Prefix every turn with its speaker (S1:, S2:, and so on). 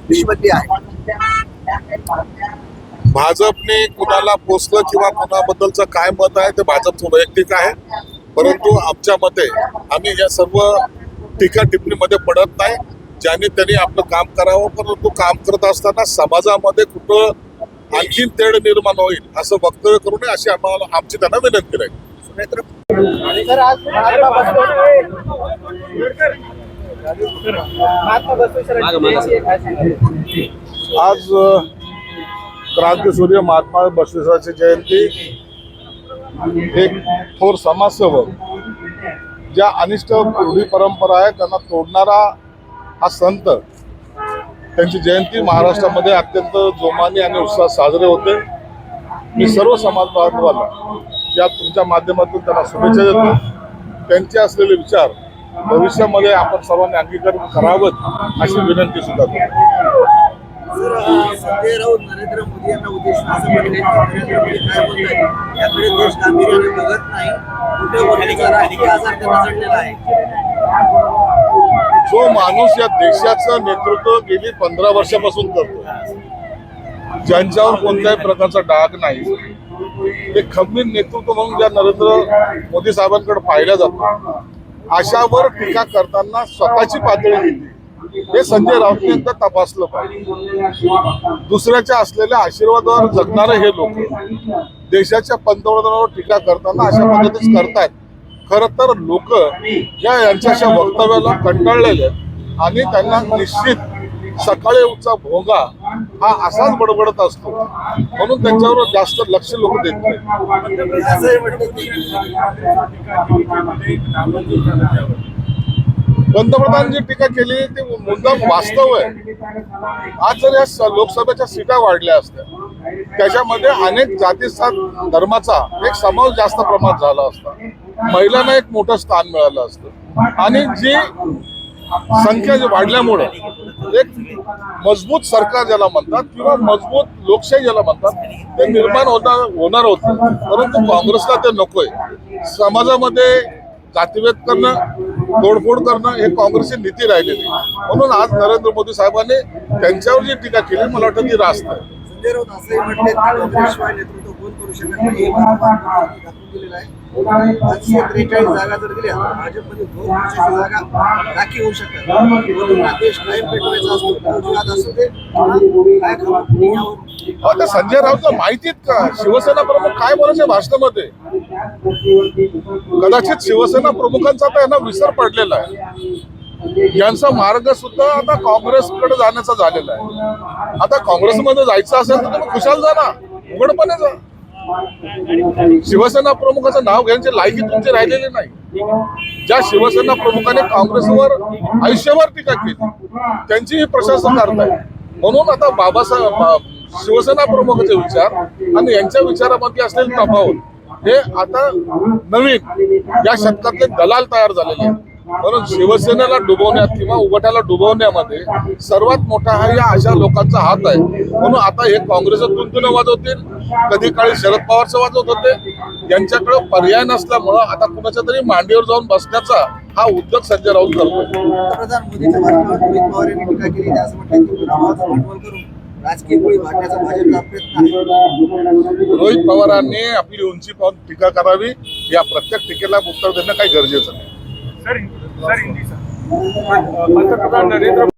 S1: विश्वती आहे.
S2: भाजपने कुणाला पोचलं किंवा कुणाबद्दलचं काय मत आहे ते भाजपचं वैयक्तिक आहे, परंतु आमच्या मते आम्ही या सर्व टीका टिप्पणीमध्ये पडत नाही. ज्यांनी त्यांनी आपलं काम करावं, परंतु काम करत असताना समाजामध्ये कुठं आणखीन तेढ निर्माण होईल असं वक्तव्य करू नये अशी आमची त्यांना विनंती राहील. आज क्रांतीसूर्य महात्मा बसवेश्वराची जयंती, एक थोर समाजसेवक ज्या अनिष्ट रूढी परंपरा आहे त्यांना तोडणारा हा संत, त्यांची जयंती महाराष्ट्रामध्ये अत्यंत जोमाने आणि उत्साहात साजरे होते. मी सर्व समाज बांधवांना या तुमच्या माध्यमातून त्यांना शुभेच्छा देतो. त्यांचे असलेले विचार भविष्यामध्ये आपण सर्वांनी अंगीकार करावं अशी विनंती सुद्धा करतो.
S1: संजय राऊत नरेंद्र मोदी यांना उद्देशून असं म्हणले की नरेंद्र मोदी काय बोलतात याकडे देश गांभीर्याने बघत नाही, कुठे वरतीचा राजकीय आजार त्यांना जडलेला आहे.
S2: जो माणूस या देशाचं नेतृत्व गेली 15 वर्षापासून करतो, ज्यांच्यावर कोणत्याही प्रकारचा डाग नाही, ते खंबीर नेतृत्व म्हणून ज्या नरेंद्र मोदी साहेबांकडे पाहिलं जातं, अशावर टीका करताना स्वतःची पातळी घेतली हे संजय राऊत यांना तपासलं पाहिजे. दुसऱ्याच्या असलेल्या आशीर्वादावर जगणारे हे लोक देशाच्या पंतप्रधानावर टीका करताना अशा पद्धतीच करतायत. खरं तर लोक यांच्या अशा वक्तव्याला कंटाळलेले आहेत आणि त्यांना निश्चित सकाळी उठचा भोगा हा असाच बडबडत असतो, म्हणून त्यांच्यावर जास्त लक्ष लोक देत नाही. पंतप्रधानांची टीका केली ती मुद्दाम वास्तव आहे. आज जर या लोकसभेच्या सीटा वाढल्या असत्या, त्याच्यामध्ये अनेक जातीस्थान धर्माचा एक समावेश जास्त प्रमाणात झाला असता, महिलांना एक मोठं स्थान मिळालं असतं आणि जी संख्या जी वाढल्यामुळे एक मजबूत सरकार ज्याला म्हणतात किंवा मजबूत लोकशाही ज्याला म्हणतात ते निर्माण होणार होतं. परंतु काँग्रेसला ते नकोय. समाजामध्ये जातीभेद करणं, तोडफोड करणं हे काँग्रेसची नीती राहिलेली, म्हणून आज नरेंद्र मोदी साहेबांनी त्यांच्यावर जी टीका केली मला वाटतं ती रास्त आहे.
S1: संजय राऊत असंही म्हटले की काँग्रेसशिवाय नेतृत्व कोण करू शकत नाही, हे दाखवून दिलेलं आहे. 543 जागा जर दिल्या भाजपमध्ये 2 पक्षाची जागा राखी होऊ शकतात. म्हणून देश कायम पेटवायचा असतो, गुजरात असू दे काय खबर.
S2: आता संजय राऊतला माहितीत का शिवसेना प्रमुख काय बोलायचे भाषणामध्ये? कदाचित शिवसेना प्रमुखांचा आता यांना विसर पडलेला आहे. यांचा मार्ग सुद्धा आता काँग्रेसकडे जाण्याचा झालेला आहे. आता काँग्रेसमध्ये जायचं असेल तर तुम्ही खुशाल जा ना, उघडपणे जा. शिवसेना प्रमुखाचं नाव घेण्याची लायकी तुमची राहिलेली नाही. ज्या शिवसेना प्रमुखाने काँग्रेसवर आयुष्यभर टीका केली त्यांची ही प्रशंसा करताय. म्हणून आता बाबासाहेब शिवसेना प्रमुखाचे विचार आणि यांच्या विचारामध्ये असलेले तफावत हे आता नवीन या शतकातले दलाल तयार झालेले आहेत. म्हणून शिवसेनेला डुबवण्यात किंवा उघटाला डुबवण्यामध्ये सर्वात मोठा हा या अशा लोकांचा हात आहे. म्हणून आता हे काँग्रेसचं तुंतुन वाजवतील, कधी काळी शरद पवारचं वाजवत होते. यांच्याकडे पर्याय नसल्यामुळं आता कुणाच्या तरी मांडीवर जाऊन बसण्याचा हा उद्योग संजय राऊत करतो.
S1: पंतप्रधान मोदींच्या भाषणावर रोहित पवार यांनी टीका केली. ते असं म्हणतात की नावाचं वाटवल करून राजकीय गोळी मारण्याचा भाजपचा प्रयत्न आहे.
S2: रोहित पवारांनी आपली उंची पाहून टीका करावी, या प्रत्येक टीकेला उत्तर देणं काही गरजेचं नाही.
S3: पंतप्रधान नरेंद्र